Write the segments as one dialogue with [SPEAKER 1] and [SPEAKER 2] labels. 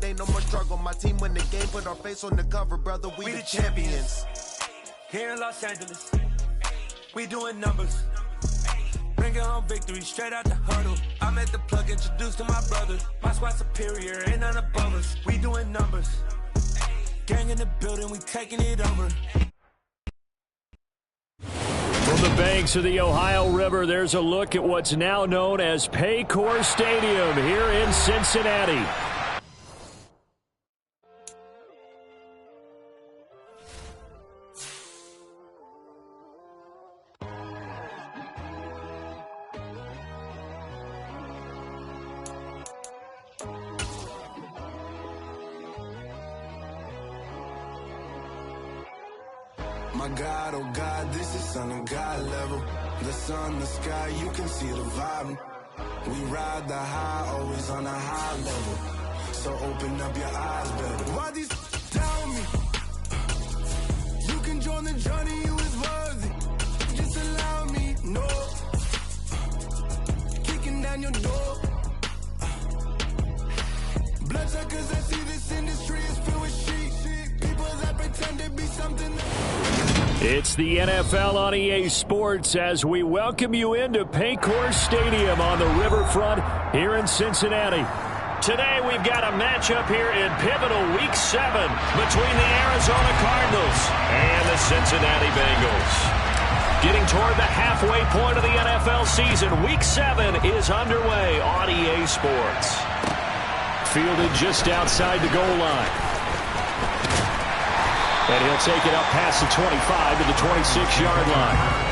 [SPEAKER 1] ain't no more struggle. My team win the game, put our face on the cover, brother. We the champions.
[SPEAKER 2] Here in Los Angeles, we doing numbers. Bringing home victory straight out the huddle. I'm at the plug, introduced to my brothers. My squad superior, ain't none above us. We doing numbers. Gang in the building, we taking it over.
[SPEAKER 3] From the banks of the Ohio River, there's a look at what's now known as Paycor Stadium here in Cincinnati.
[SPEAKER 4] My God, oh God, this is Son of God level. The sun, the sky, you can see the vibe. We ride the high, always on a high level. So open up your eyes, baby. Why these tell me? You can join the journey, you is worthy. Just allow me, no. Kicking down your door. Bloodsuckers, I see this industry is filled with sheep. People that pretend to be something that...
[SPEAKER 3] It's the NFL on EA Sports as we welcome you into Paycor Stadium on the riverfront here in Cincinnati. Today we've got a matchup here in pivotal Week 7 between the Arizona Cardinals and the Cincinnati Bengals. Getting toward the halfway point of the NFL season, Week 7 is underway on EA Sports. Fielded just outside the goal line. And he'll take it up past the 25 to the 26-yard line.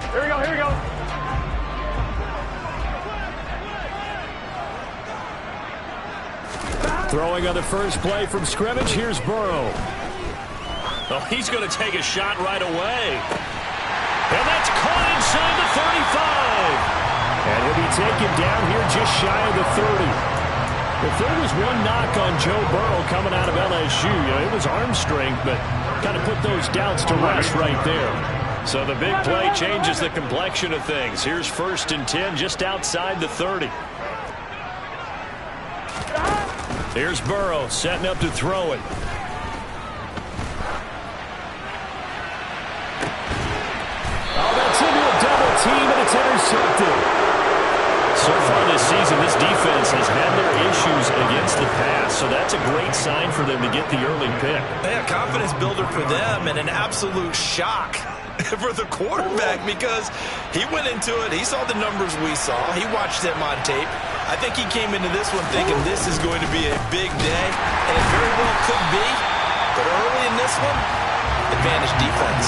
[SPEAKER 5] Here we go.
[SPEAKER 3] Throwing on the first play from scrimmage, here's Burrow.
[SPEAKER 6] Oh, he's going to take a shot right away. And that's caught inside the 35.
[SPEAKER 3] And he'll be taken down here just shy of the 30. If there was one knock on Joe Burrow coming out of LSU, it was arm strength, but kind of put those doubts to rest right there.
[SPEAKER 6] So the big play changes the complexion of things. Here's 1st and 10 just outside the 30.
[SPEAKER 3] Here's Burrow setting up to throw it. Oh, that's into a double team, and it's intercepted.
[SPEAKER 6] So far this season, this defense has had their issues against the pass, so that's a great sign for them to get the early pick.
[SPEAKER 7] Yeah, confidence builder for them and an absolute shock for the quarterback because he went into it. He saw the numbers we saw. He watched them on tape. I think he came into this one thinking this is going to be a big day, and it very well could be. But early in this one, advantage defense.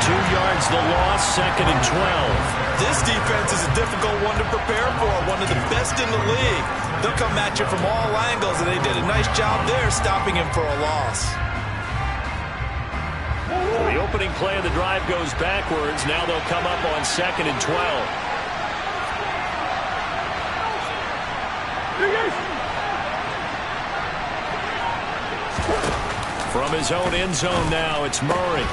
[SPEAKER 3] 2 yards the loss, 2nd and 12.
[SPEAKER 7] This defense is a difficult one to prepare for, one of the best in the league. They'll come at you from all angles, and they did a nice job there stopping him for a loss.
[SPEAKER 6] The opening play of the drive goes backwards. Now they'll come up on 2nd and 12.
[SPEAKER 3] From his own end zone now, it's Murray.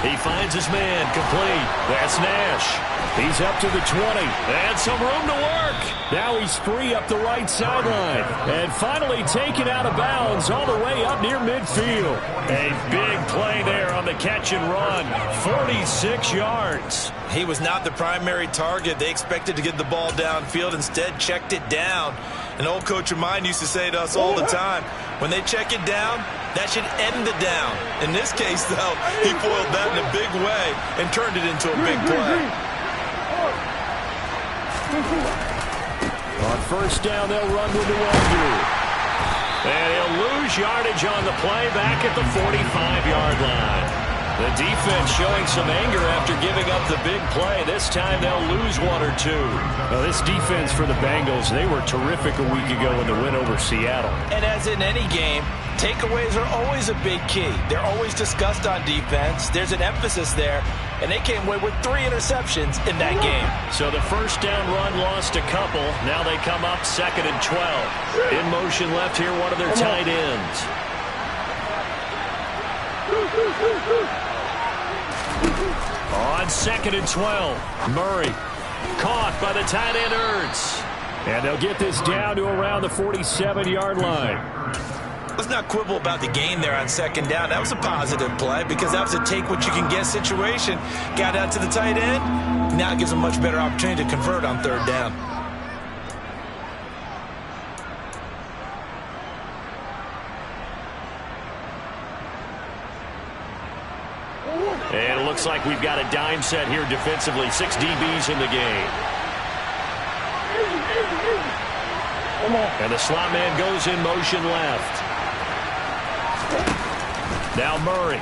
[SPEAKER 3] He finds his man, complete. That's Nash. He's up to the 20. And some room to work. Now he's free up the right sideline. And finally taken out of bounds all the way up near midfield. A big play there on the catch and run. 46 yards.
[SPEAKER 7] He was not the primary target. They expected to get the ball downfield. Instead, checked it down. An old coach of mine used to say to us all the time, when they check it down, that should end the down. In this case, though, he foiled that in a big way and turned it into a big play.
[SPEAKER 3] On 1st down, they'll run with the Wazoo. And he'll lose yardage on the play back at the 45-yard line. The defense showing some anger after giving up the big play. This time they'll lose 1 or 2. Now, this defense for the Bengals, they were terrific a week ago in the win over Seattle.
[SPEAKER 7] And as in any game, Takeaways are always a big key. They're always discussed on defense. There's an emphasis there, and they came away with 3 interceptions in that game.
[SPEAKER 3] So the first down run lost a couple. Now they come up 2nd and 12. In motion left here, one of their tight ends. On 2nd and 12, Murray caught by the tight end Ertz. And they'll get this down to around the 47-yard line.
[SPEAKER 7] Let's not quibble about the gain there on 2nd down. That was a positive play because that was a take-what-you-can-get situation. Got out to the tight end. Now it gives them a much better opportunity to convert on 3rd down.
[SPEAKER 3] And it looks like we've got a dime set here defensively. 6 DBs in the game. And the slot man goes in motion left. Now Murray.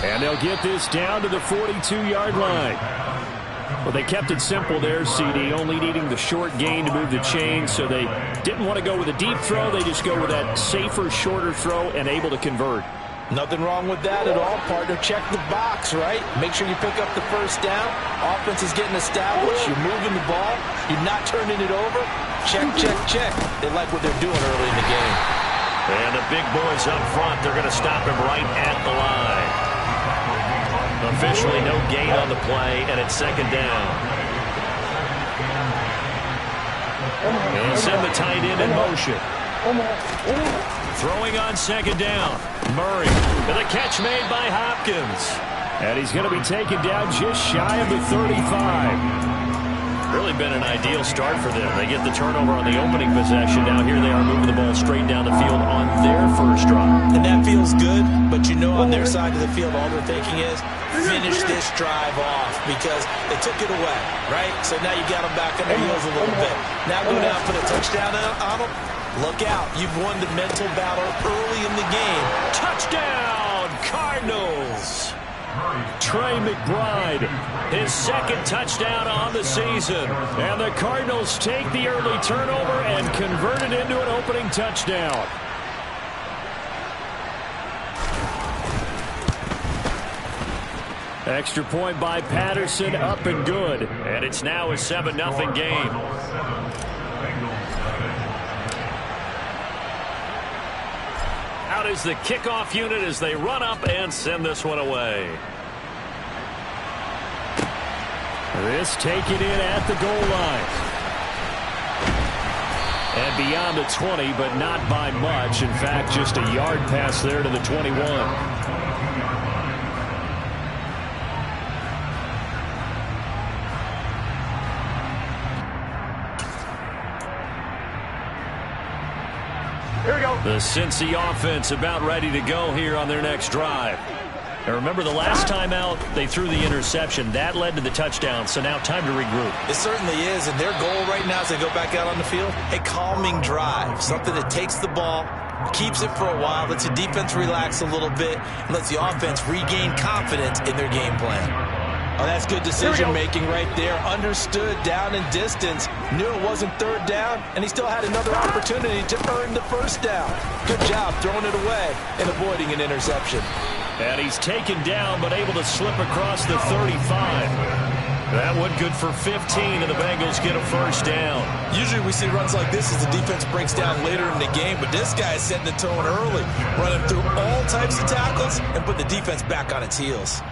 [SPEAKER 3] And they'll get this down to the 42-yard line. Well, they kept it simple there, CD, only needing the short gain to move the chains, so they didn't want to go with a deep throw. They just go with that safer, shorter throw and able to convert.
[SPEAKER 7] Nothing wrong with that at all, partner. Check the box, right? Make sure you pick up the first down. Offense is getting established. You're moving the ball. You're not turning it over. Check, check, check. They like what they're doing early in the game.
[SPEAKER 3] And the big boys up front, they're going to stop him right at the line. Officially no gain on the play, and it's 2nd down. And send the tight end in motion. Throwing on 2nd down. Murray. And the catch made by Hopkins. And he's going to be taken down just shy of the 35. Really been an ideal start for them. They get the turnover on the opening possession. Now here they are moving the ball straight down the field on their first drive.
[SPEAKER 7] And that feels good, but you know on their side of the field all they're thinking is finish this drive off because they took it away, right? So now you got them back on their heels a little bit. Now go down, put a touchdown on them. Look out. You've won the mental battle early in the game.
[SPEAKER 3] Touchdown, Cardinals. Trey McBride, his 2nd touchdown on the season. And the Cardinals take the early turnover and convert it into an opening touchdown. Extra point by Patterson, up and good. And it's now a 7-0 game. Out is the kickoff unit as they run up and send this one away. This taken in at the goal line. And beyond the 20, but not by much. In fact, just a yard pass there to the 21.
[SPEAKER 6] Here we go.
[SPEAKER 3] The Cincy offense about ready to go here on their next drive. And remember, the last time out, they threw the interception. That led to the touchdown, so now time to regroup.
[SPEAKER 7] It certainly is, and their goal right now as they go back out on the field, a calming drive, something that takes the ball, keeps it for a while, lets the defense relax a little bit, and lets the offense regain confidence in their game plan. Oh, that's good decision-making right there. Understood down and distance. Knew it wasn't 3rd down, and he still had another opportunity to earn the 1st down. Good job throwing it away and avoiding an interception.
[SPEAKER 3] And he's taken down, but able to slip across the 35. That one good for 15, and the Bengals get a 1st down.
[SPEAKER 7] Usually we see runs like this as the defense breaks down later in the game, but this guy is setting the tone early, running through all types of tackles and putting the defense back on its heels.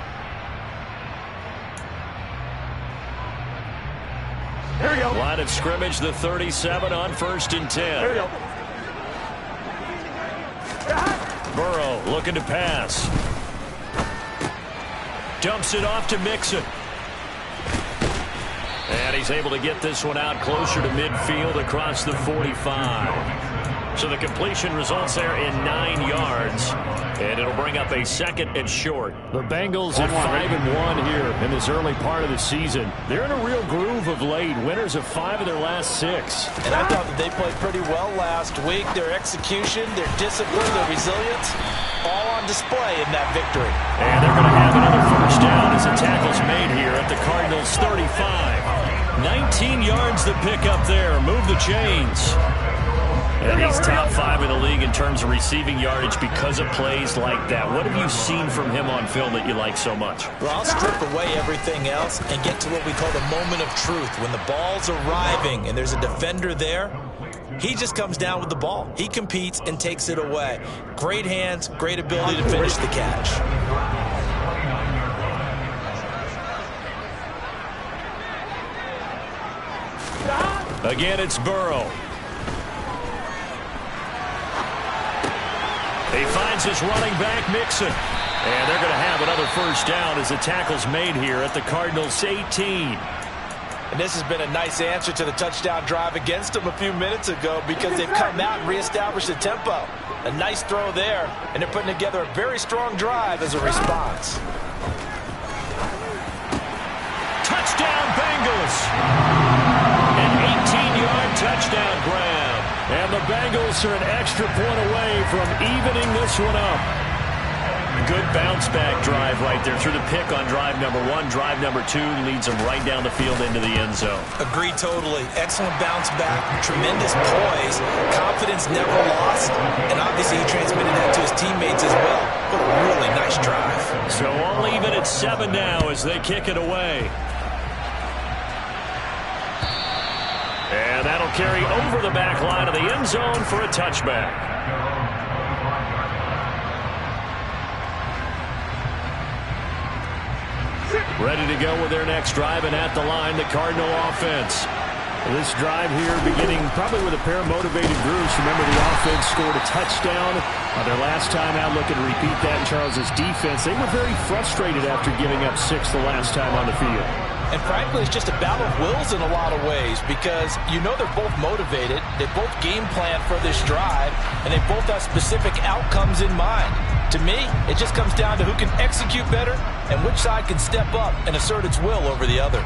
[SPEAKER 6] Here we go.
[SPEAKER 3] Line of scrimmage, the 37 on 1st and 10.
[SPEAKER 6] Here we go.
[SPEAKER 3] Burrow looking to pass. Dumps it off to Mixon. And he's able to get this one out closer to midfield across the 45. So the completion results there in 9 yards. And it'll bring up a 2nd and short. The Bengals at 5-1 here in this early part of the season. They're in a real groove of late. Winners of 5 of their last 6.
[SPEAKER 7] And I thought that they played pretty well last week. Their execution, their discipline, their resilience, all on display in that victory.
[SPEAKER 3] And they're going to have another 1st down as the tackle's made here at the Cardinals 35. 19 yards to pick up there. Move the chains. And he's top 5 in the league in terms of receiving yardage because of plays like that. What have you seen from him on film that you like so much?
[SPEAKER 7] Well, I'll strip away everything else and get to what we call the moment of truth. When the ball's arriving and there's a defender there, he just comes down with the ball. He competes and takes it away. Great hands, great ability to finish the catch.
[SPEAKER 3] Again, it's Burrow. He finds his running back, Mixon. And they're going to have another first down as the tackle's made here at the Cardinals' 18.
[SPEAKER 7] And this has been a nice answer to the touchdown drive against them a few minutes ago because they've come out and reestablished the tempo. A nice throw there, and they're putting together a very strong drive as a response.
[SPEAKER 3] Touchdown, Bengals! An 18-yard touchdown grab. And the Bengals are an extra point away from evening this one up. Good bounce-back drive right there through the pick on drive number 1. Drive number 2 leads them right down the field into the end zone.
[SPEAKER 7] Agree totally. Excellent bounce back, tremendous poise, confidence never lost, and obviously he transmitted that to his teammates as well. What a really nice drive.
[SPEAKER 3] So all even at 7 now as they kick it away. And that'll carry over the back line of the end zone for a touchback. Ready to go with their next drive, and at the line, the Cardinal offense. This drive here beginning probably with a pair of motivated groups. Remember, the offense scored a touchdown their last time out. Looking to repeat that in Charles's defense. They were very frustrated after giving up 6 the last time on the field.
[SPEAKER 7] And frankly, it's just a battle of wills in a lot of ways because you know they're both motivated. They both game plan for this drive, and they both have specific outcomes in mind. To me, it just comes down to who can execute better and which side can step up and assert its will over the other.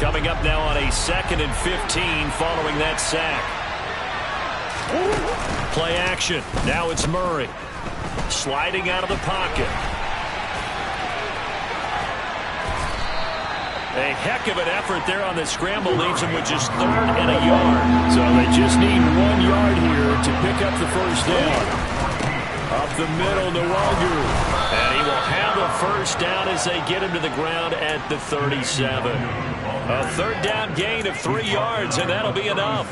[SPEAKER 3] Coming up now on a 2nd and 15 following that sack. Play action. Now it's Murray. Sliding out of the pocket. A heck of an effort there on the scramble. Leaves him with just 3rd and a yard. So they just need 1 yard here to pick up the first down. Up the middle, Nwogu. And he will have the first down as they get him to the ground at the 37. A 3rd down gain of 3 yards, and that'll be enough.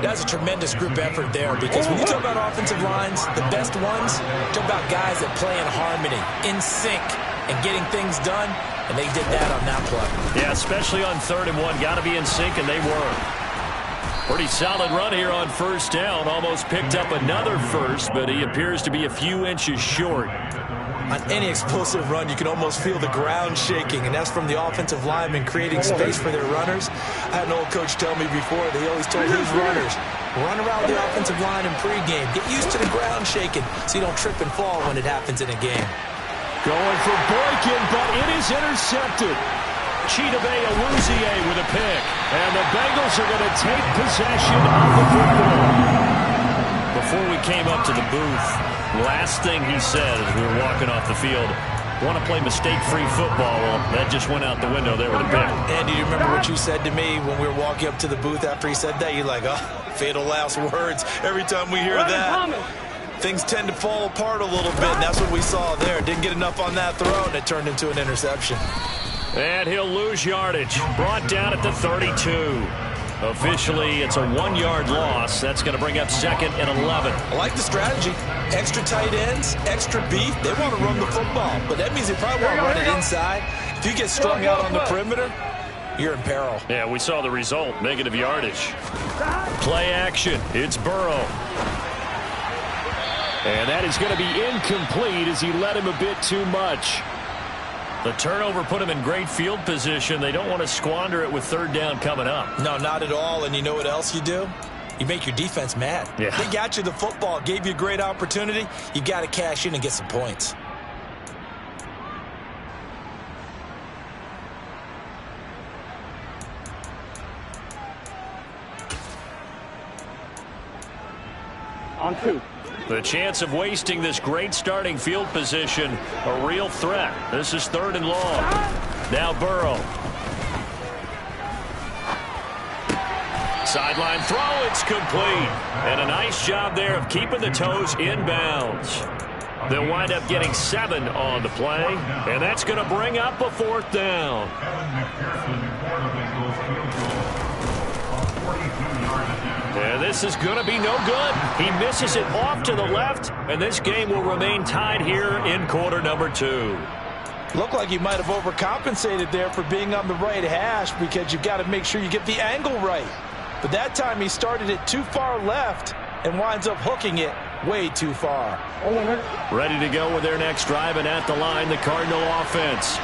[SPEAKER 7] That's a tremendous group effort there because when you talk about offensive lines, the best ones, talk about guys that play in harmony, in sync, and getting things done, and they did that on that play.
[SPEAKER 3] Yeah, especially on 3rd and 1. Got to be in sync, and they were. Pretty solid run here on first down. Almost picked up another first, but he appears to be a few inches short.
[SPEAKER 7] On any explosive run, you can almost feel the ground shaking, and that's from the offensive linemen creating space for their runners. I had an old coach tell me before, they always told his runners, run around the offensive line in pregame. Get used to the ground shaking so you don't trip and fall when it happens in a game.
[SPEAKER 3] Going for Boykin, but it is intercepted. Chidobe Awuzie with a pick, and the Bengals are going to take possession of the football. Before we came up to the booth, last thing he said as we were walking off the field, want to play mistake-free football. Well, that just went out the window there with a pick.
[SPEAKER 7] Andy, do you remember what you said to me when we were walking up to the booth after he said that? You're like, oh, fatal last words. Every time we hear that, things tend to fall apart a little bit, and that's what we saw there. Didn't get enough on that throw, and it turned into an interception.
[SPEAKER 3] And he'll lose yardage. Brought down at the 32. Officially, it's a 1-yard loss. That's going to bring up 2nd and 11.
[SPEAKER 7] I like the strategy. Extra tight ends, extra beef. They want to run the football, but that means they probably want to run it inside. If you get strung out on the perimeter, you're in peril.
[SPEAKER 3] Yeah, we saw the result. Negative yardage. Play action. It's Burrow. And that is going to be incomplete as he led him a bit too much. The turnover put him in great field position. They don't want to squander it with 3rd down coming up.
[SPEAKER 7] No, not at all. And you know what else you do? You make your defense mad.
[SPEAKER 3] Yeah.
[SPEAKER 7] They got you the football, gave you a great opportunity. You got to cash in and get some points.
[SPEAKER 5] On 2.
[SPEAKER 3] The chance of wasting this great starting field position, a real threat. This is 3rd and long. Now Burrow. Sideline throw, it's complete. And a nice job there of keeping the toes in bounds. They'll wind up getting 7 on the play, and that's going to bring up a 4th down. And this is going to be no good. He misses it off to the left, and this game will remain tied here in quarter number 2.
[SPEAKER 7] Looked like he might have overcompensated there for being on the right hash, because you've got to make sure you get the angle right. But that time he started it too far left and winds up hooking it way too far.
[SPEAKER 3] Ready to go with their next drive, and at the line, the Cardinal offense.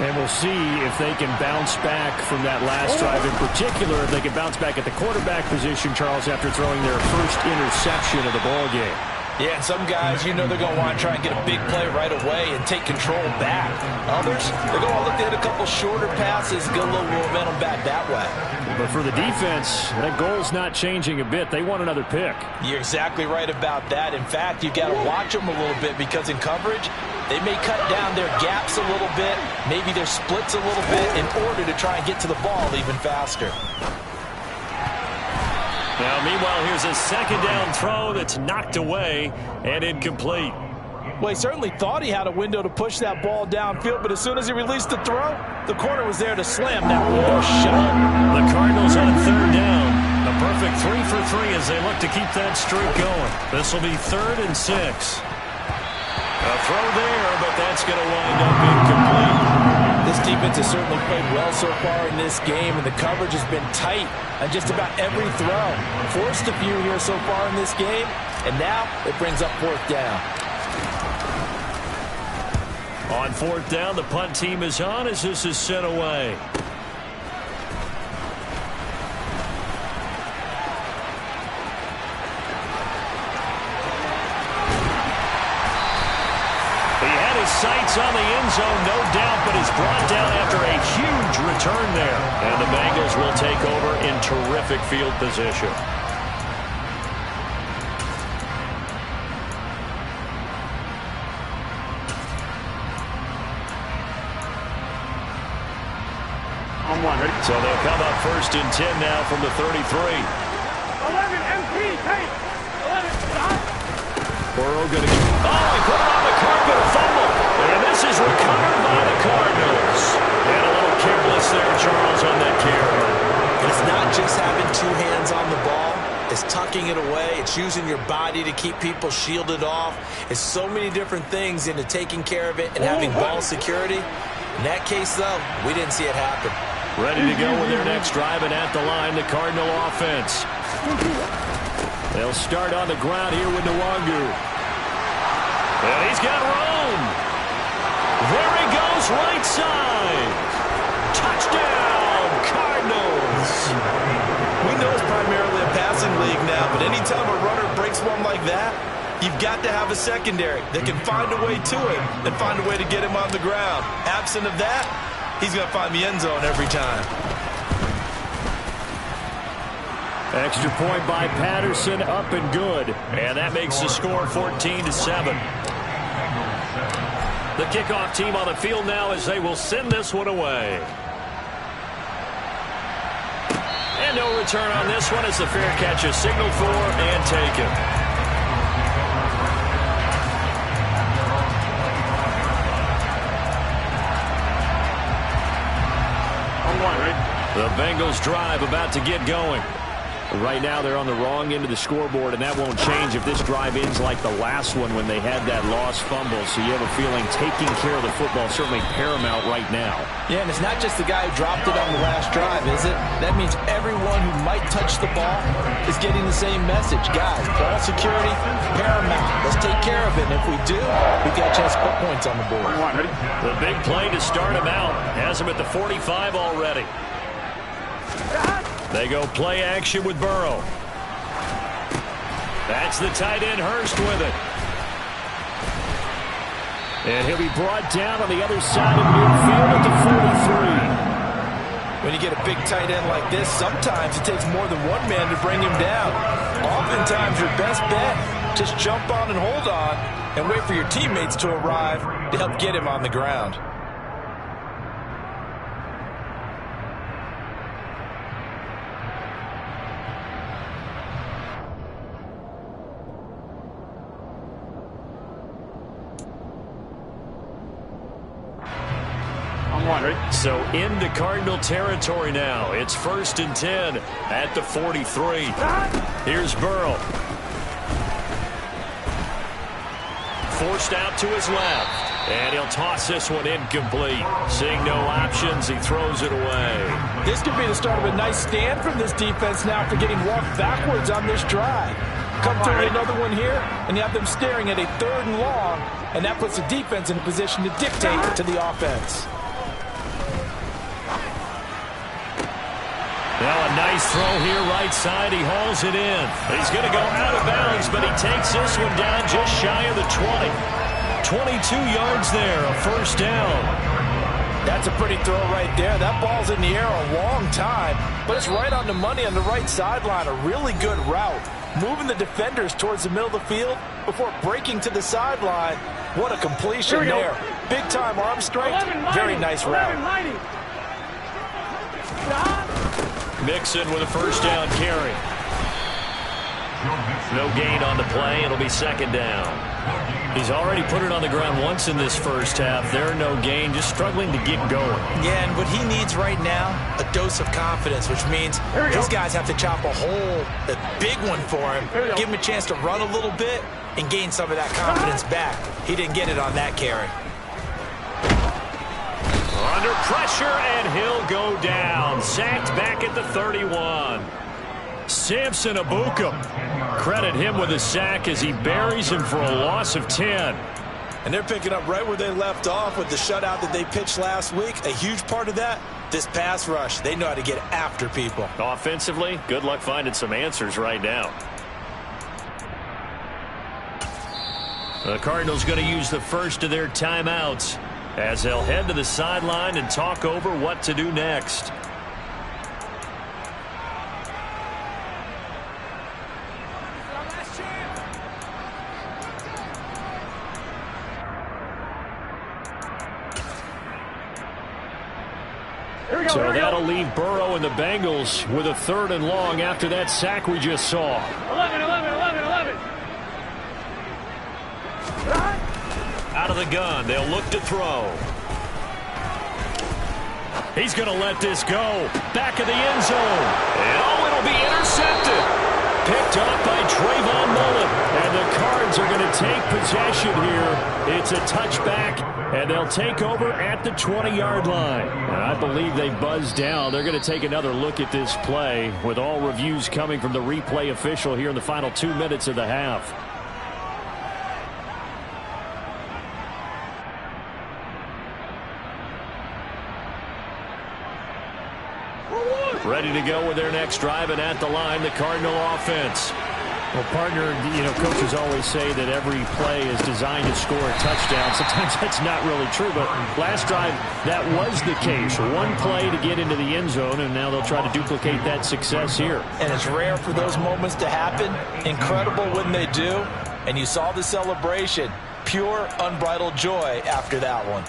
[SPEAKER 3] And we'll see if they can bounce back from that last drive. In particular, if they can bounce back at the quarterback position, Charles, after throwing their first interception of the ballgame.
[SPEAKER 7] Yeah, and some guys, you know they're going to want to try and get a big play right away and take control back. Others, they're going to look to hit a couple shorter passes, get a little momentum back that way.
[SPEAKER 3] But for the defense, that goal's not changing a bit. They want another pick.
[SPEAKER 7] You're exactly right about that. In fact, you've got to watch them a little bit, because in coverage, they may cut down their gaps a little bit, maybe their splits a little bit, in order to try and get to the ball even faster.
[SPEAKER 3] Now, meanwhile, here's a 2nd down throw that's knocked away and incomplete.
[SPEAKER 7] Well, he certainly thought he had a window to push that ball downfield, but as soon as he released the throw, the corner was there to slam that window shut.
[SPEAKER 3] The Cardinals on 3rd down. A perfect 3 for 3 as they look to keep that streak going. This will be 3rd and 6. A throw there, but that's going to wind up incomplete.
[SPEAKER 7] This defense has certainly played well so far in this game, and the coverage has been tight on just about every throw. Forced a few here so far in this game, and now it brings up 4th down.
[SPEAKER 3] On 4th down, the punt team is on as this is sent away. Sights on the end zone, no doubt, but is brought down after a huge return there. And the Bengals will take over in terrific field position. So they'll come up 1st and 10 now from the 33.
[SPEAKER 5] 11 MP, hey! 11, stop!
[SPEAKER 3] Burrow going to get... Oh, he put it on the carpet, a fumble. And this is recovered by the Cardinals. And a little careless there, Charles, on that carry.
[SPEAKER 7] It's not just having 2 hands on the ball. It's tucking it away. It's using your body to keep people shielded off. It's so many different things into taking care of it and having ball security. In that case, though, we didn't see it happen.
[SPEAKER 3] Ready to go with their next drive, and at the line, the Cardinal offense. They'll start on the ground here with Nwangu. And he's got room. There he goes, right side. Touchdown, Cardinals.
[SPEAKER 7] We know it's primarily a passing league now, but anytime a runner breaks one like that, you've got to have a secondary that can find a way to him and find a way to get him on the ground. Absent of that, he's going to find the end zone every time.
[SPEAKER 3] Extra point by Patterson, up and good. And that makes the score 14-7. The kickoff team on the field now as they will send this one away. And no return on this one as the fair catch is signaled for and taken. The Bengals drive about to get going. Right now they're on the wrong end of the scoreboard, and that won't change if this drive ends like the last one when they had that lost fumble. So you have a feeling taking care of the football is certainly paramount right now.
[SPEAKER 7] Yeah, and it's not just the guy who dropped it on the last drive, is it? That means everyone who might touch the ball is getting the same message. Guys, ball security, paramount. Let's take care of it. And if we do, we've got a chance to put points on the board.
[SPEAKER 3] The big play to start him out has him at the 45 already. They go play action with Burrow. That's the tight end, Hurst, with it. And he'll be brought down on the other side of midfield at the 43.
[SPEAKER 7] When you get a big tight end like this, sometimes it takes more than one man to bring him down. Oftentimes, your best bet, just jump on and hold on and wait for your teammates to arrive to help get him on the ground.
[SPEAKER 5] on, ready?
[SPEAKER 3] So into Cardinal territory now. It's 1st and 10 at the 43. Here's Burrow. Forced out to his left. And he'll toss this one incomplete. Seeing no options, he throws it away.
[SPEAKER 7] This could be the start of a nice stand from this defense now after getting walked backwards on this drive. Come through another one here, and you have them staring at a 3rd and long, and that puts the defense in a position to dictate to the offense.
[SPEAKER 3] Now a nice throw here right side. He hauls it in. He's going to go out of bounds, but he takes this one down just shy of the 20. 22 yards there, a 1st down.
[SPEAKER 7] That's a pretty throw right there. That ball's in the air a long time, but it's right on the money on the right sideline. A really good route. Moving the defenders towards the middle of the field before breaking to the sideline. What a completion there. Big-time arm strength. Very nice route.
[SPEAKER 3] Mixon with a 1st down carry. No gain on the play. It'll be 2nd down. He's already put it on the ground once in this first half. There, no gain, just struggling to get going.
[SPEAKER 7] Yeah, and what he needs right now, a dose of confidence, which means these guys have to chop a hole, a big one for him, give him a chance to run a little bit and gain some of that confidence back. He didn't get it on that carry.
[SPEAKER 3] Under pressure, and he'll go down. Sacked back at the 31. Samson Abuka. Credit him with a sack as he buries him for a loss of 10.
[SPEAKER 7] And they're picking up right where they left off with the shutout that they pitched last week. A huge part of that, this pass rush. They know how to get after people.
[SPEAKER 3] Offensively, good luck finding some answers right now. The Cardinals going to use the first of their timeouts as they'll head to the sideline and talk over what to do next. So that'll leave Burrow and the Bengals with a 3rd and long after that sack we just saw.
[SPEAKER 5] 11.
[SPEAKER 3] Out of the gun, they'll look to throw. He's going to let this go. Back of the end zone. And it'll be intercepted. Picked up by Trayvon Mullen. And the Cards are going to take possession here. It's a touchback, and they'll take over at the 20-yard line. And I believe they buzzed down. They're going to take another look at this play with all reviews coming from the replay official here in the final 2 minutes of the half. Ready to go with their next drive, and at the line, the Cardinal offense. Well, partner, coaches always say that every play is designed to score a touchdown. Sometimes that's not really true, but last drive, that was the case. One play to get into the end zone, and now they'll try to duplicate that success here.
[SPEAKER 7] And it's rare for those moments to happen. Incredible when they do. And you saw the celebration. Pure, unbridled joy after that one.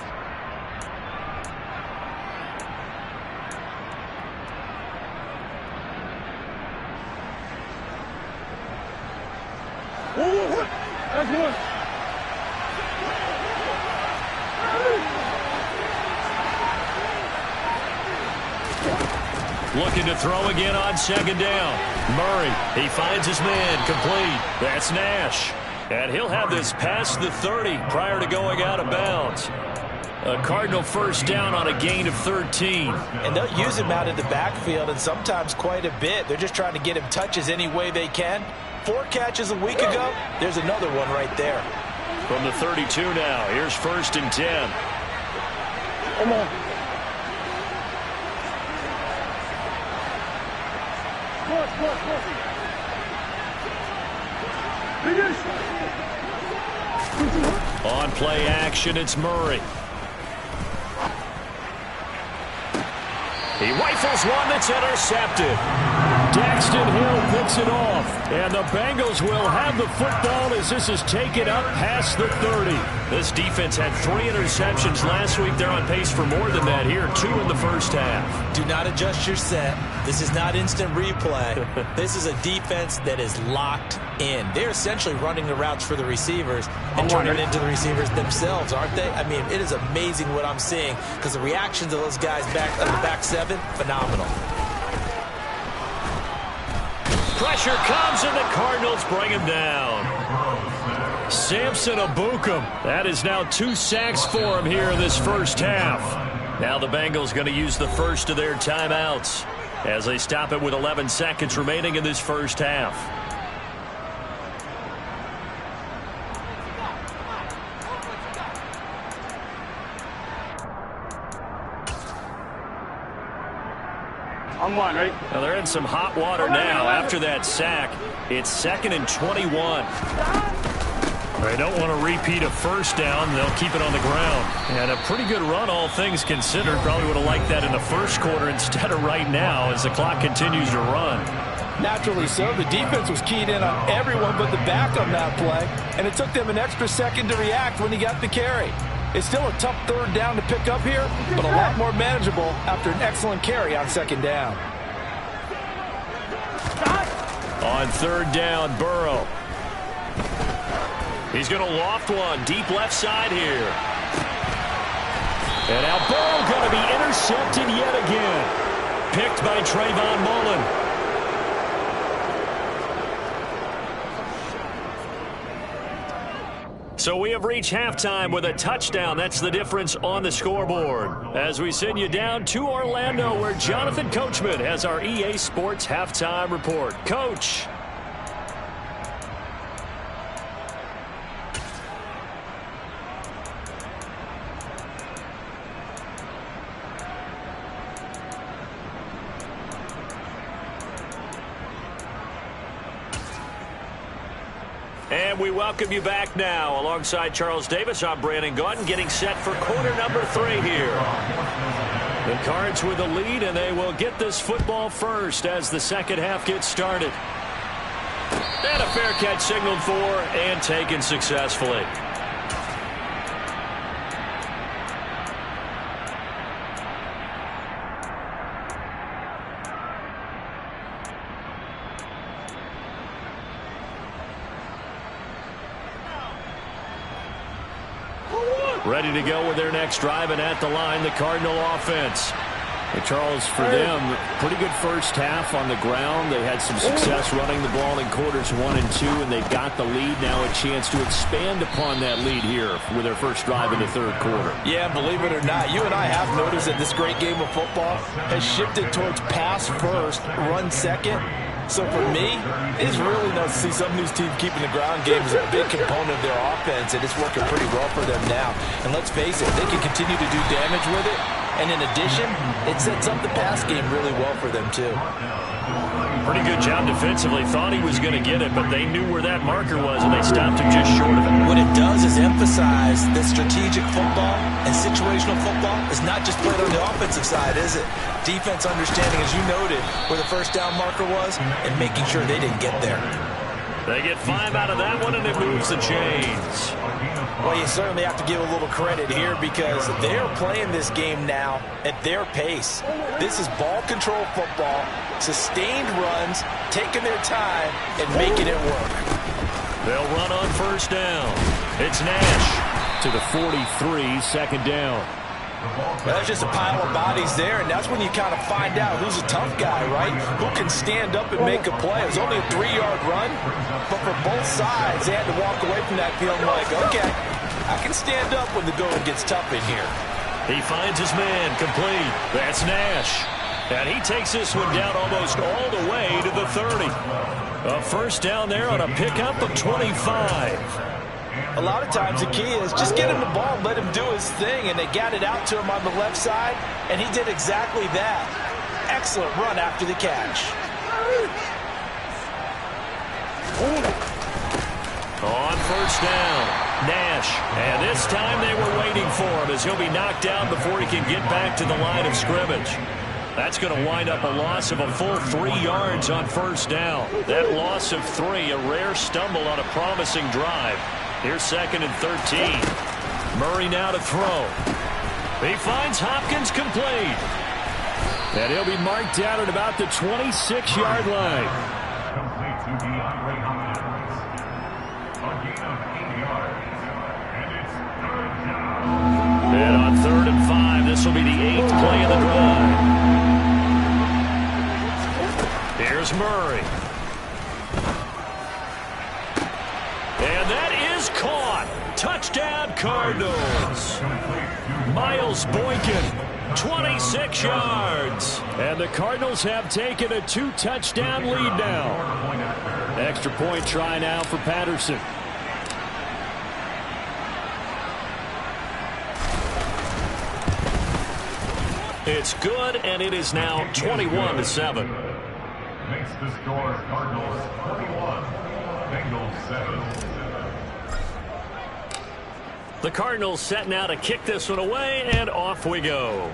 [SPEAKER 3] Looking to throw again on 2nd down. Murray, he finds his man, complete. That's Nash. And he'll have this past the 30 prior to going out of bounds. A Cardinal 1st down on a gain of 13.
[SPEAKER 7] And they'll use him out in the backfield, and sometimes quite a bit. They're just trying to get him touches any way they can. 4 catches a week ago. There's another one right there.
[SPEAKER 3] From the 32 now, here's 1st and 10.
[SPEAKER 5] Come on.
[SPEAKER 3] On play action, it's Murray. He rifles one that's intercepted. Daxton Hill picks it off. And the Bengals will have the football as this is taken up past the 30.
[SPEAKER 6] This defense had 3 interceptions last week. They're on pace for more than that here. 2 in the first half.
[SPEAKER 7] Do not adjust your set. This is not instant replay. This is a defense that is locked in. They're essentially running the routes for the receivers and turning it into the receivers themselves, aren't they? I mean, it is amazing what I'm seeing because the reactions of those guys back on the back 7, phenomenal.
[SPEAKER 3] Pressure comes, and the Cardinals bring him down. Samson Abukum. That is now 2 sacks for him here in this first half. Now the Bengals going to use the first of their timeouts as they stop it with 11 seconds remaining in this first half.
[SPEAKER 5] On one, right?
[SPEAKER 3] Now they're in some hot water now after that sack. It's 2nd and 21. They don't want to repeat a first down. They'll keep it on the ground. And a pretty good run, all things considered. Probably would have liked that in the first quarter instead of right now as the clock continues to run.
[SPEAKER 8] Naturally so. The defense was keyed in on everyone but the back on that play. And it took them an extra second to react when he got the carry. It's still a tough 3rd down to pick up here, but a lot more manageable after an excellent carry on 2nd down.
[SPEAKER 3] On 3rd down, Burrow. He's going to loft one deep left side here. And now Burrow going to be intercepted yet again. Picked by Trayvon Mullen. So we have reached halftime with a touchdown. That's the difference on the scoreboard. As we send you down to Orlando, where Jonathan Coachman has our EA Sports Halftime Report. Coach. And we welcome you back now. Alongside Charles Davis, I'm Brandon Gaudin, getting set for quarter number 3 here. The Cards with the lead, and they will get this football first as the second half gets started. And a fair catch signaled for and taken successfully. Ready to go with their next drive, and at the line, the Cardinal offense. And Charles, for them, pretty good first half on the ground. They had some success running the ball in quarters 1 and 2, and they've got the lead now, a chance to expand upon that lead here with their first drive in the 3rd quarter.
[SPEAKER 8] Yeah, believe it or not, you and I have noticed that this great game of football has shifted towards pass first, run second. So for me, it's really nice to see some of these teams keeping the ground game as a big component of their offense, and it's working pretty well for them now. And let's face it, they can continue to do damage with it. And in addition, it sets up the pass game really well for them, too.
[SPEAKER 3] Pretty good job defensively. Thought he was going to get it, but they knew where that marker was, and they stopped him just short of it.
[SPEAKER 7] What it does is emphasize that strategic football and situational football is not just played on the offensive side, is it? Defense understanding, as you noted, where the first down marker was and making sure they didn't get there.
[SPEAKER 3] They get 5 out of that one, and it moves the chains.
[SPEAKER 8] Well, you certainly have to give a little credit here because they're playing this game now at their pace. This is ball control football, sustained runs, taking their time, and making it work.
[SPEAKER 3] They'll run on first down. It's Nash to the 43, 2nd down.
[SPEAKER 8] Well, there's just a pile of bodies there, and that's when you kind of find out who's a tough guy, right? Who can stand up and make a play. It was only a 3-yard run, but for both sides, they had to walk away from that feeling like, okay, I can stand up when the going gets tough in here.
[SPEAKER 3] He finds his man complete. That's Nash. And he takes this one down almost all the way to the 30. A first down there on a pickup of 25.
[SPEAKER 8] A lot of times the key is just get him the ball, let him do his thing, and they got it out to him on the left side, and he did exactly that. Excellent run after the catch.
[SPEAKER 3] On first down, Nash. And this time they were waiting for him as he'll be knocked down before he can get back to the line of scrimmage. That's going to wind up a loss of a full 3 yards on first down. That loss of 3, a rare stumble on a promising drive. Here's 2nd and 13. Murray now to throw. He finds Hopkins complete. And he'll be marked down at about the 26-yard line.
[SPEAKER 9] Complete to DeAndre Hopkins. A gain of 8 yards. And it's 3rd down.
[SPEAKER 3] And on 3rd and 5, this will be the 8th play of the drive. Here's Murray. And that is caught. Touchdown, Cardinals. Miles Boykin. 26 yards. And the Cardinals have taken a 2-touchdown lead now. Extra point try now for Patterson. It's good, and it is now 21-7.
[SPEAKER 9] Makes the score Cardinals 31, Bengals 7.
[SPEAKER 3] The Cardinals set now to kick this one away, and off we go.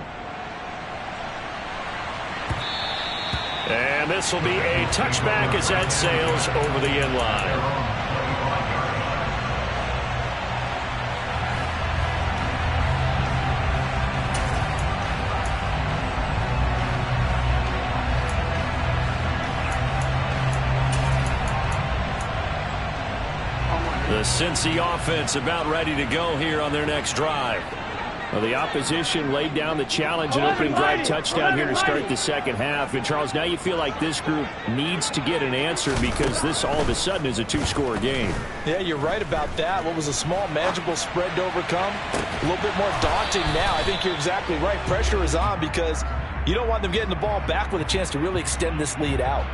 [SPEAKER 3] And this will be a touchback as that sails over the end line. The Cincy offense about ready to go here on their next drive. Well, the opposition laid down the challenge and opening drive touchdown here to start the second half. And, Charles, now you feel like this group needs to get an answer because this all of a sudden is a 2-score game.
[SPEAKER 8] Yeah, you're right about that. What was a small, manageable spread to overcome, a little bit more daunting now. I think you're exactly right. Pressure is on because you don't want them getting the ball back with a chance to really extend this lead out.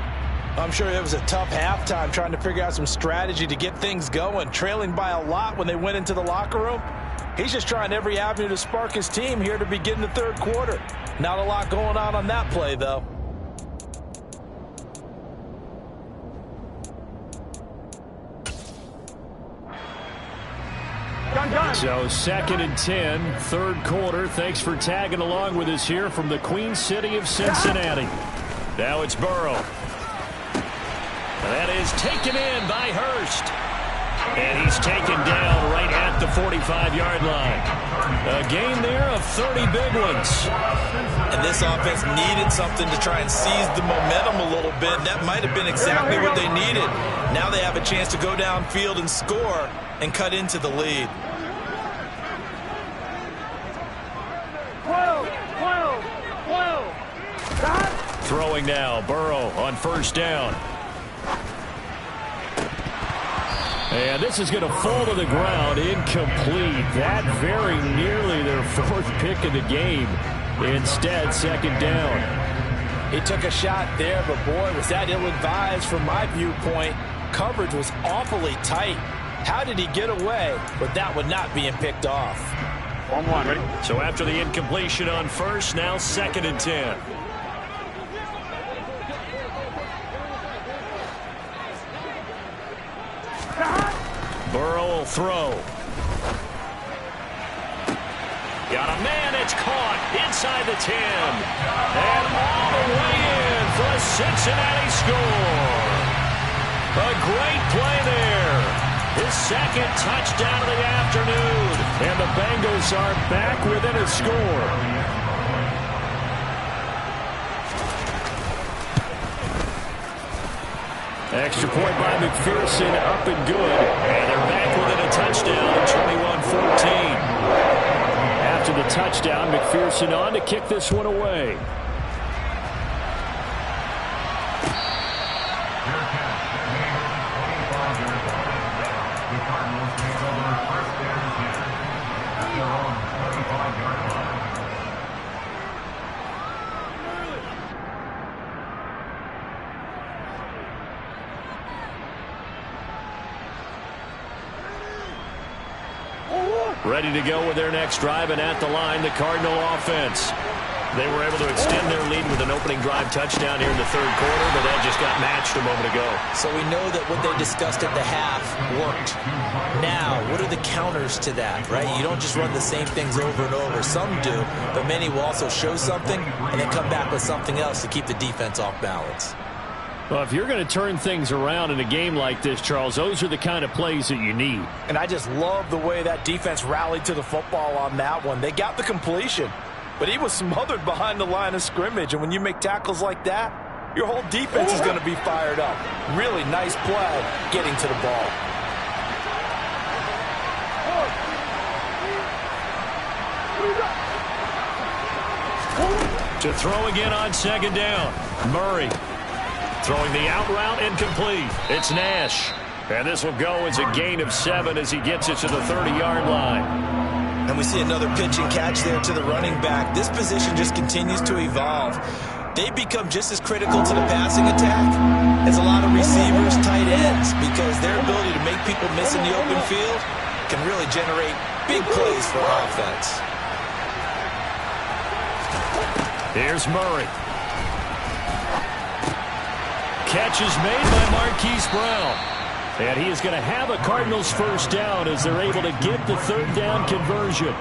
[SPEAKER 8] I'm sure it was a tough halftime trying to figure out some strategy to get things going, trailing by a lot when they went into the locker room. He's just trying every avenue to spark his team here to begin the third quarter. Not a lot going on that play, though.
[SPEAKER 3] So 2nd and 10, third quarter. Thanks for tagging along with us here from the Queen City of Cincinnati. Now it's Burrow. That is taken in by Hurst. And he's taken down right at the 45-yard line. A gain there of 30 big ones.
[SPEAKER 7] And this offense needed something to try and seize the momentum a little bit. That might have been exactly what they needed. Now they have a chance to go downfield and score and cut into the lead.
[SPEAKER 3] Throwing now, Burrow on first down. And this is going to fall to the ground, incomplete. That very nearly their 4th pick of the game. Instead, 2nd down.
[SPEAKER 8] He took a shot there, but boy, was that ill-advised from my viewpoint. Coverage was awfully tight. How did he get away with that one not being picked off?
[SPEAKER 9] 1-1, ready?
[SPEAKER 3] So after the incompletion on first, now 2nd and 10. Burrow will throw. Got a man, it's caught inside the 10. And all the way in for a Cincinnati score. A great play there. His 2nd touchdown of the afternoon. And the Bengals are back within a score. Extra point by McPherson, up and good. And they're back within a touchdown, 21-14. After the touchdown, McPherson on to kick this one away.
[SPEAKER 9] The Cardinals take over 1st and 10 at their own 25-yard line.
[SPEAKER 3] Ready to go with their next drive, and at the line, the Cardinal offense. They were able to extend their lead with an opening drive touchdown here in the third quarter, but that just got matched a moment ago.
[SPEAKER 8] So we know that what they discussed at the half worked. Now, what are the counters to that, right? You don't just run the same things over and over. Some do, but many will also show something and then come back with something else to keep the defense off balance.
[SPEAKER 3] Well, if you're going to turn things around in a game like this, Charles, those are the kind of plays that you need.
[SPEAKER 8] And I just love the way that defense rallied to the football on that one. They got the completion, but he was smothered behind the line of scrimmage. And when you make tackles like that, your whole defense is going to be fired up. Really nice play getting to the ball.
[SPEAKER 3] To throw again on second down. Murray throwing the out route incomplete. It's Nash. And this will go as a gain of 7 as he gets it to the 30-yard line.
[SPEAKER 8] And we see another pitch and catch there to the running back. This position just continues to evolve. They become just as critical to the passing attack as a lot of receivers, tight ends, because their ability to make people miss in the open field can really generate big plays for offense.
[SPEAKER 3] Here's Murray. Catch is made by Marquise Brown. And he is going to have a Cardinals first down as they're able to get the third down conversion.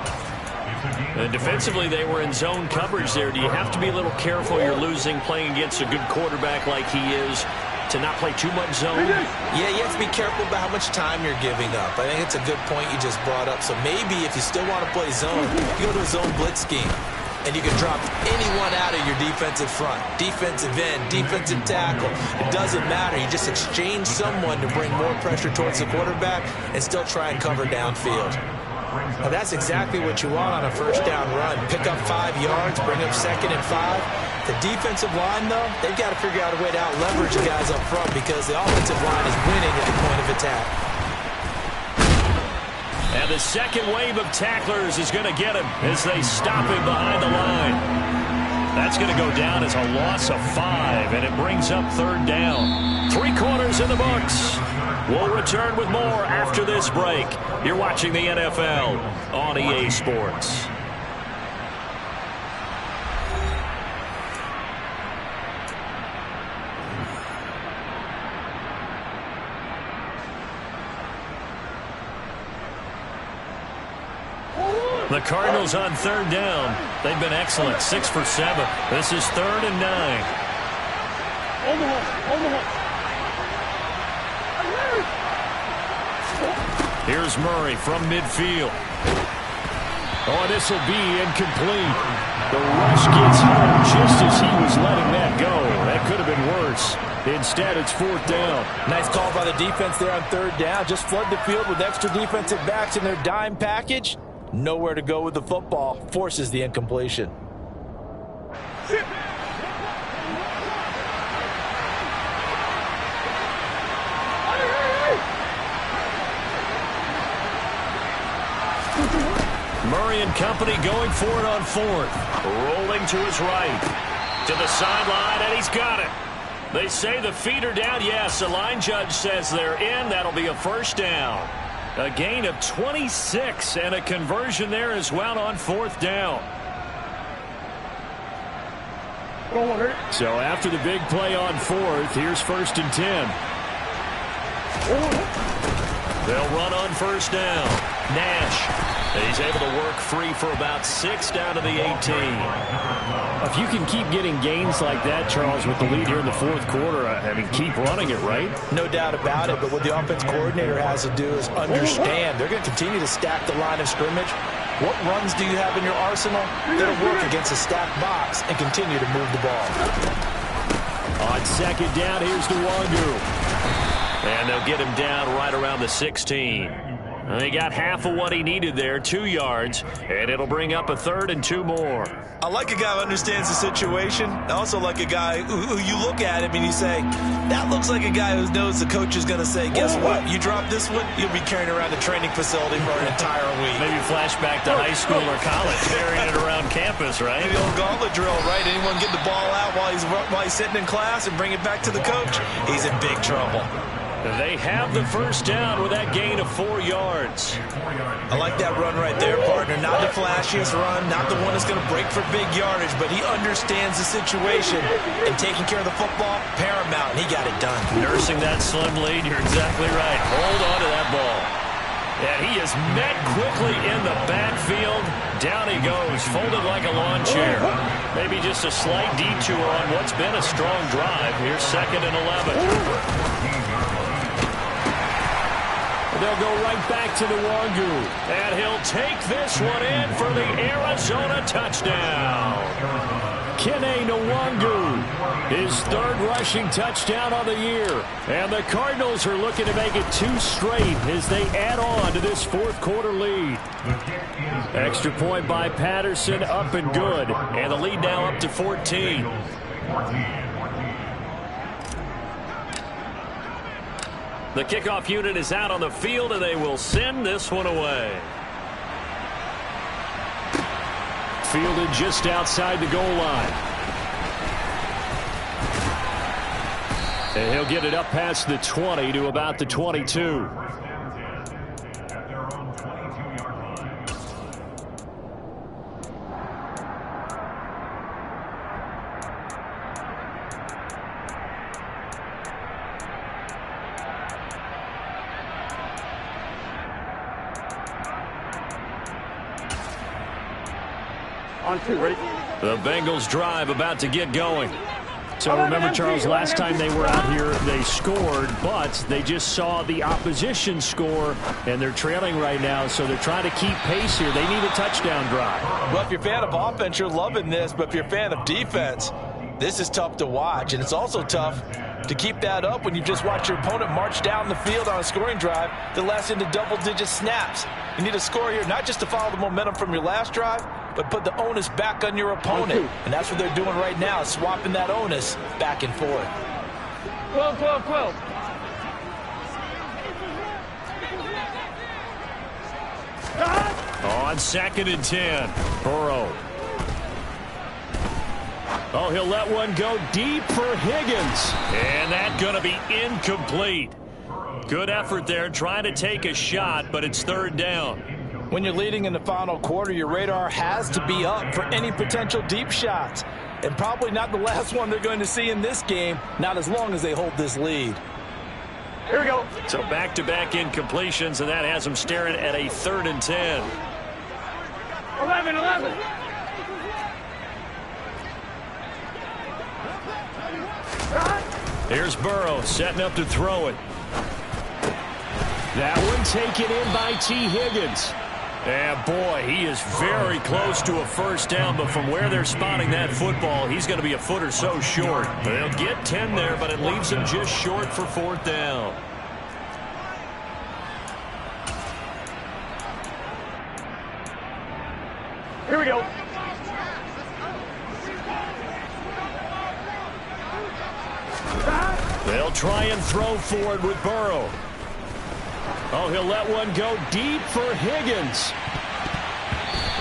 [SPEAKER 3] And defensively, they were in zone coverage there. Do you have to be a little careful you're losing playing against a good quarterback like he is to not play too much zone?
[SPEAKER 8] Yeah, you have to be careful about how much time you're giving up. I think it's a good point you just brought up. So maybe if you still want to play zone, you go to a zone blitz scheme. And you can drop anyone out of your defensive front, defensive end, defensive tackle. It doesn't matter. You just exchange someone to bring more pressure towards the quarterback and still try and cover downfield. Now, that's exactly what you want on a first down run. Pick up 5 yards, bring up 2nd and 5. The defensive line, though, they've got to figure out a way to out-leverage the guys up front because the offensive line is winning at the point of attack.
[SPEAKER 3] And the second wave of tacklers is going to get him as they stop him behind the line. That's going to go down as a loss of 5, and it brings up third down. 3 quarters in the books. We'll return with more after this break. You're watching the NFL on EA Sports. The Cardinals on third down. They've been excellent. 6 for 7. This is 3rd and 9. Here's Murray from midfield. Oh, this will be incomplete. The rush gets home just as he was letting that go. That could have been worse. Instead, it's 4th down.
[SPEAKER 8] Nice call by the defense there on third down. Just flood the field with extra defensive backs in their dime package. Nowhere to go with the football. Forces the incompletion.
[SPEAKER 3] Murray and company going for it on 4th. Rolling to his right. To the sideline, and he's got it. They say the feet are down. Yes, the line judge says they're in. That'll be a first down. A gain of 26 and a conversion there as well on 4th down. So after the big play on 4th, here's 1st and 10. They'll run on first down. Nash. He's able to work free for about 6 down to the 18. If you can keep getting gains like that, Charles, with the lead here in the 4th quarter, I mean, keep running it, right?
[SPEAKER 8] No doubt about it, but what the offense coordinator has to do is understand they're going to continue to stack the line of scrimmage. What runs do you have in your arsenal that'll work against a stacked box and continue to move the ball?
[SPEAKER 3] On second down, here's Nwangu. And they'll get him down right around the 16. He got half of what he needed there, 2 yards, and it'll bring up a 3rd and 2 more.
[SPEAKER 7] I like a guy who understands the situation. I also like a guy who you look at him and you say, that looks like a guy who knows the coach is going to say, guess what? You drop this one, you'll be carrying around the training facility for an entire week.
[SPEAKER 3] Maybe flashback to high school or college, carrying it around campus, right?
[SPEAKER 7] The old gauntlet drill, right? Anyone get the ball out while he's sitting in class and bring it back to the coach? He's in big trouble.
[SPEAKER 3] They have the first down with that gain of 4 yards.
[SPEAKER 7] I like that run right there, partner. Not the flashiest run, not the one that's going to break for big yardage, but he understands the situation, and taking care of the football, paramount, and he got it done.
[SPEAKER 3] Nursing that slim lead, you're exactly right. Hold on to that ball. And he is met quickly in the backfield. Down he goes, folded like a lawn chair. Maybe just a slight detour on what's been a strong drive. Here's 2nd and 11. They'll go right back to Nwangu. And he'll take this one in for the Arizona touchdown. Kene Nwangu, his 3rd rushing touchdown on the year. And the Cardinals are looking to make it 2 straight as they add on to this 4th quarter lead. Extra point by Patterson, up and good. And the lead now up to 14. The kickoff unit is out on the field, and they will send this one away. Fielded just outside the goal line. And he'll get it up past the 20 to about the 22.
[SPEAKER 5] On 2, ready?
[SPEAKER 3] The Bengals drive about to get going. So remember, Charles, last time they were out here, they scored, but they just saw the opposition score, and they're trailing right now, so they're trying to keep pace here. They need a touchdown drive.
[SPEAKER 8] Well, if you're a fan of offense, you're loving this, but if you're a fan of defense, this is tough to watch, and it's also tough to keep that up when you just watch your opponent march down the field on a scoring drive that lasts into double-digit snaps. You need a score here, not just to follow the momentum from your last drive, but put the onus back on your opponent. And that's what they're doing right now, swapping that onus back and forth.
[SPEAKER 5] 12, 12, 12.
[SPEAKER 3] On 2nd and 10, Burrow. Oh, he'll let one go deep for Higgins. And that's going to be incomplete. Good effort there, trying to take a shot, but it's 3rd down.
[SPEAKER 8] When you're leading in the final quarter, your radar has to be up for any potential deep shots. And probably not the last one they're going to see in this game, not as long as they hold this lead.
[SPEAKER 5] Here we go.
[SPEAKER 3] So back-to-back incompletions, and that has them staring at a 3rd and 10.
[SPEAKER 5] 11, 11.
[SPEAKER 3] Here's Burrow setting up to throw it. That one taken in by T. Higgins. And boy, he is very close to a 1st down, but from where they're spotting that football, he's going to be a foot or so short. They'll get 10 there, but it leaves him just short for 4th down.
[SPEAKER 5] Here we go.
[SPEAKER 3] They'll try and throw forward with Burrow. Oh, he'll let one go deep for Higgins.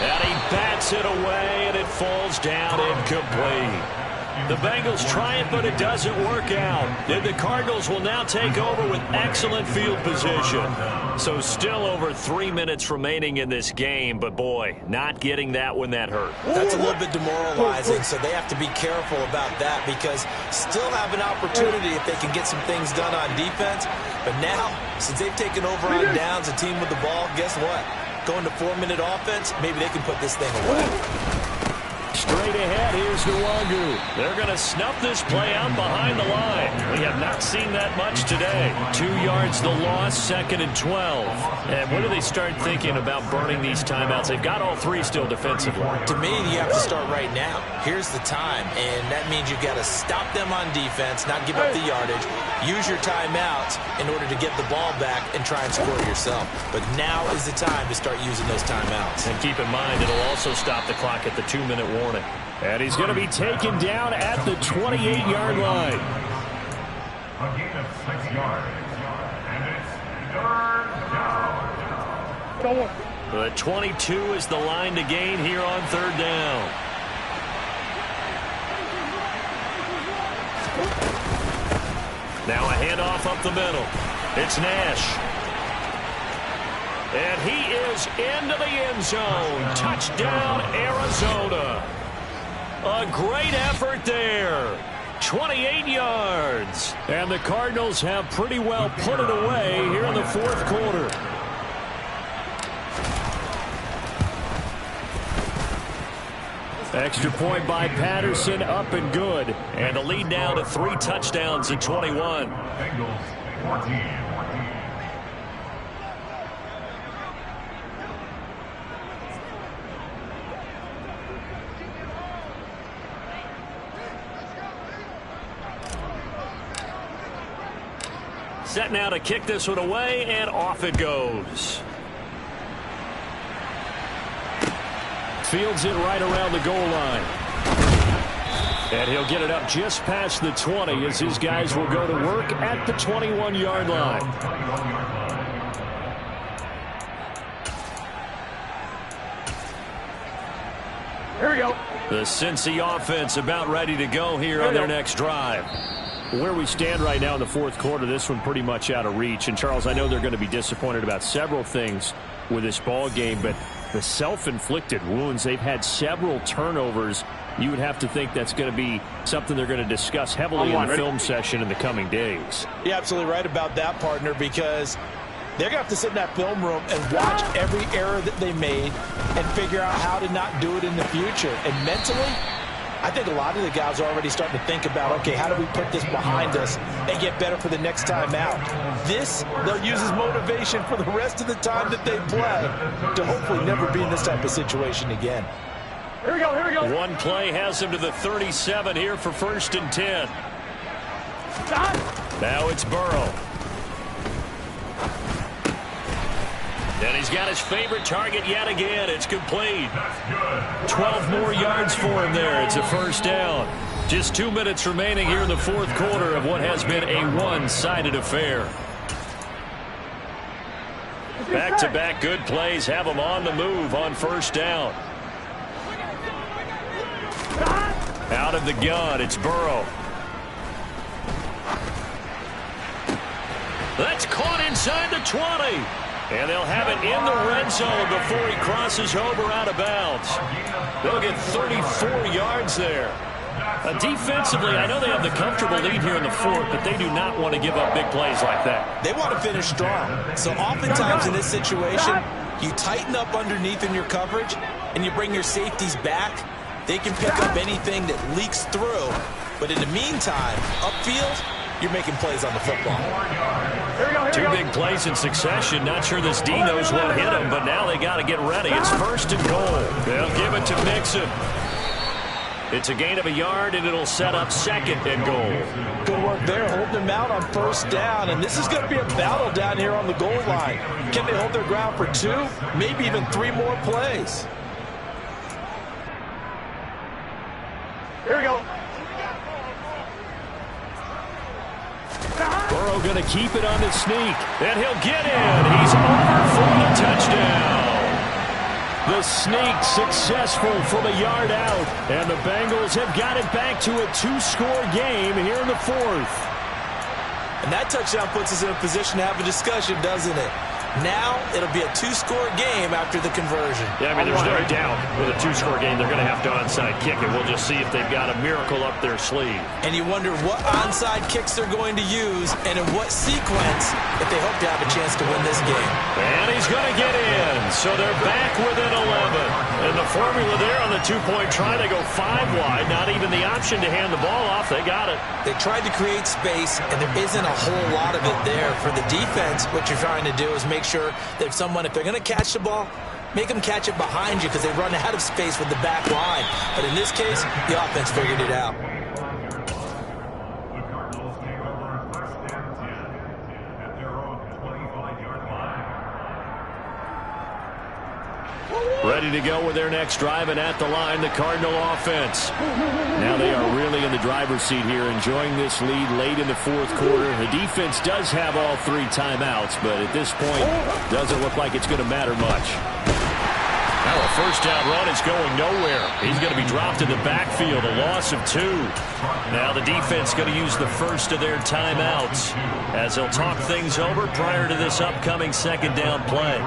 [SPEAKER 3] And he bats it away, and it falls down incomplete. The Bengals try it, but it doesn't work out. And the Cardinals will now take over with excellent field position. So still over 3 minutes remaining in this game, but boy, not getting that when that hurt.
[SPEAKER 7] That's a little bit demoralizing, so they have to be careful about that because still have an opportunity if they can get some things done on defense. But now, since they've taken over on downs, a team with the ball, guess what? Going to 4-minute offense, maybe they can put this thing away.
[SPEAKER 3] Straight ahead, here's Nwangu. They're going to snuff this play out behind the line. We have not seen that much today. 2 yards the loss, 2nd and 12. And when do they start thinking about burning these timeouts? They've got all 3 still defensively.
[SPEAKER 7] To me, you have to start right now. Here's the time, and that means you've got to stop them on defense, not give up the yardage. Use your timeouts in order to get the ball back and try and score yourself. But now is the time to start using those timeouts.
[SPEAKER 3] And keep in mind, it'll also stop the clock at the 2-minute warning. And he's going to be taken down at the 28-yard line.
[SPEAKER 9] A gain of 6 yards. And it's 3rd down.
[SPEAKER 3] The 22 is the line to gain here on 3rd down. Now a handoff up the middle. It's Nash. And he is into the end zone. Touchdown, Arizona. A great effort there. 28 yards. And the Cardinals have pretty well put it away here in the 4th quarter. Extra point by Patterson, up and good. And the lead now to 3 touchdowns at 21.
[SPEAKER 9] Bengals 14.
[SPEAKER 3] Set now to kick this one away, and off it goes. Fields it right around the goal line. And he'll get it up just past the 20 as his guys will go to work at the 21-yard line.
[SPEAKER 5] Here we go.
[SPEAKER 3] The Cincy offense about ready to go here on their next drive. Where we stand right now in the fourth quarter, this one pretty much out of reach. And, Charles, I know they're going to be disappointed about several things with this ball game, but the self-inflicted wounds, they've had several turnovers. You would have to think that's going to be something they're going to discuss heavily in the film session in the coming days.
[SPEAKER 8] You're absolutely right about that, partner, because they're going to have to sit in that film room and watch every error that they made and figure out how to not do it in the future. And mentally, I think a lot of the guys are already starting to think about, okay, how do we put this behind us and get better for the next time out? This, they'll use as motivation for the rest of the time that they play to hopefully never be in this type of situation again.
[SPEAKER 5] Here we go, here we go.
[SPEAKER 3] One play has him to the 37 here for 1st and 10.
[SPEAKER 5] Stop.
[SPEAKER 3] Now it's Burrow. And he's got his favorite target yet again. It's complete. 12 more yards for him there. It's a 1st down. Just 2 minutes remaining here in the fourth quarter of what has been a one-sided affair. Back-to-back good plays have him on the move on 1st down. Out of the gun, it's Burrow. That's caught inside the 20. And they'll have it in the red zone before he crosses over out of bounds. They'll get 34 yards there. Defensively, I know they have the comfortable lead here in the fourth, but they do not want to give up big plays like that.
[SPEAKER 8] They want to finish strong. So oftentimes in this situation, you tighten up underneath in your coverage, and you bring your safeties back. They can pick up anything that leaks through. But in the meantime, upfield, you're making plays on the football.
[SPEAKER 3] Two big plays in succession. Not sure this D knows what hit him, but now they got to get ready. It's 1st and goal. They'll give it to Mixon. It's a gain of a yard, and it'll set up 2nd and goal.
[SPEAKER 8] Good work there, holding them out on 1st down, and this is going to be a battle down here on the goal line. Can they hold their ground for 2, maybe even 3 more plays?
[SPEAKER 5] Here we go.
[SPEAKER 3] Burrow going to keep it on the sneak, and he'll get in. He's over for the touchdown. The sneak successful from a yard out, and the Bengals have got it back to a 2-score game here in the fourth.
[SPEAKER 8] And that touchdown puts us in a position to have a discussion, doesn't it? Now it'll be a 2-score game after the conversion.
[SPEAKER 3] Yeah, I mean, there's no doubt with a 2-score game they're going to have to onside kick it. We'll just see if they've got a miracle up their sleeve.
[SPEAKER 8] And you wonder what onside kicks they're going to use and in what sequence if they hope to have a chance to win this game.
[SPEAKER 3] And he's going to get in. So they're back within 11. And the formula there on the 2-point try, they go 5 wide. Not even the option to hand the ball off. They got it.
[SPEAKER 8] They tried to create space, and there isn't a whole lot of it there. For the defense, what you're trying to do is make sure that if they're going to catch the ball, make them catch it behind you because they run out of space with the back line. But in this case, the offense figured it out.
[SPEAKER 9] The Cardinals take over 1st and 10 at their own 25-yard line.
[SPEAKER 3] Ready to go with their next drive, and at the line, the Cardinal offense. Now they are really in the driver's seat here, enjoying this lead late in the fourth quarter. The defense does have all 3 timeouts, but at this point, doesn't look like it's going to matter much. Now a 1st down run is going nowhere. He's going to be dropped in the backfield, a loss of 2. Now the defense going to use the first of their timeouts as they'll talk things over prior to this upcoming 2nd down play.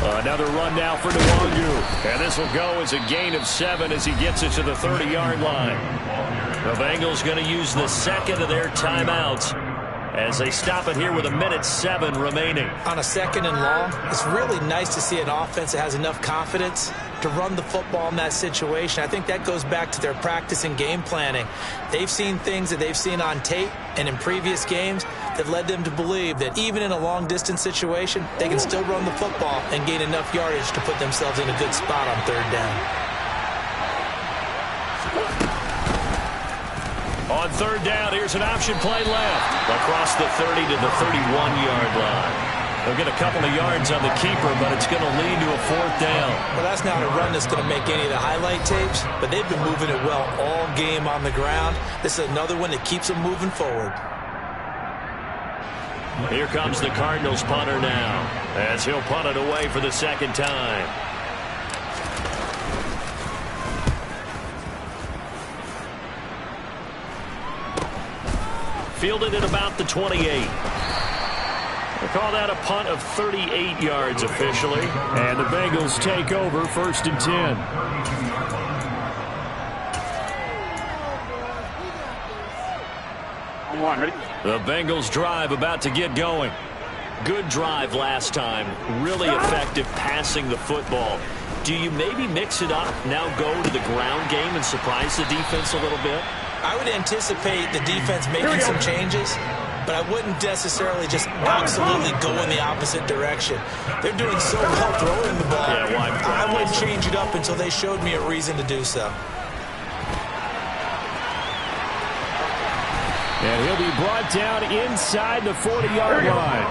[SPEAKER 3] Another run now for Nwangu. And this will go as a gain of 7 as he gets it to the 30-yard line. The Bengals going to use the second of their timeouts as they stop it here with 1:07 remaining.
[SPEAKER 8] On a 2nd and long, it's really nice to see an offense that has enough confidence to run the football in that situation. I think that goes back to their practice and game planning. They've seen things that they've seen on tape and in previous games that led them to believe that even in a long-distance situation, they can still run the football and gain enough yardage to put themselves in a good spot on 3rd down.
[SPEAKER 3] On 3rd down, here's an option play left. Across the 30 to the 31-yard line. They'll get a couple of yards on the keeper, but it's going to lead to a 4th down.
[SPEAKER 8] Well, that's not a run that's going to make any of the highlight tapes, but they've been moving it well all game on the ground. This is another one that keeps them moving forward.
[SPEAKER 3] Here comes the Cardinals punter now, as he'll punt it away for the 2nd time. Fielded at about the 28. They call that a punt of 38 yards officially. And the Bengals take over 1st and 10. The Bengals drive about to get going. Good drive last time. Really effective passing the football. Do you maybe mix it up, now go to the ground game and surprise the defense a little bit?
[SPEAKER 8] I would anticipate the defense making some changes, but I wouldn't necessarily just absolutely go in the opposite direction. They're doing so well throwing the ball.
[SPEAKER 3] Yeah,
[SPEAKER 8] I wouldn't change it up until they showed me a reason to do so.
[SPEAKER 3] And he'll be brought down inside the 40-yard line.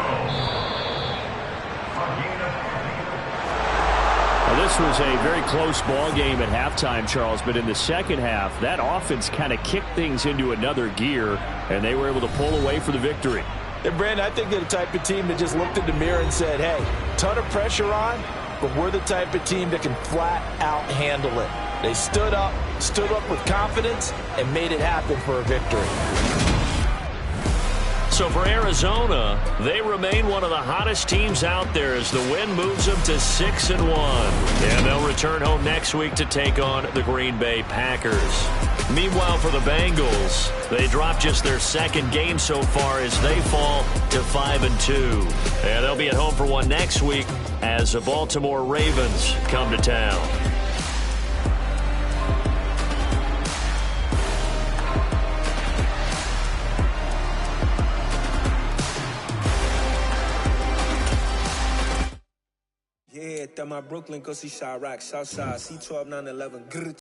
[SPEAKER 3] Well, this was a very close ball game at halftime, Charles, but in the 2nd half, that offense kind of kicked things into another gear, and they were able to pull away for the victory.
[SPEAKER 8] And, Brandon, I think they're the type of team that just looked in the mirror and said, hey, ton of pressure on, but we're the type of team that can flat out handle it. They stood up with confidence, and made it happen for a victory.
[SPEAKER 3] So for Arizona, they remain one of the hottest teams out there as the win moves them to 6-1. And they'll return home next week to take on the Green Bay Packers. Meanwhile, for the Bengals, they dropped just their 2nd game so far as they fall to 5-2. And they'll be at home for one next week as the Baltimore Ravens come to town.
[SPEAKER 10] Yeah, that my Brooklyn, go see Chirac, Southside, C12, 911, grrr.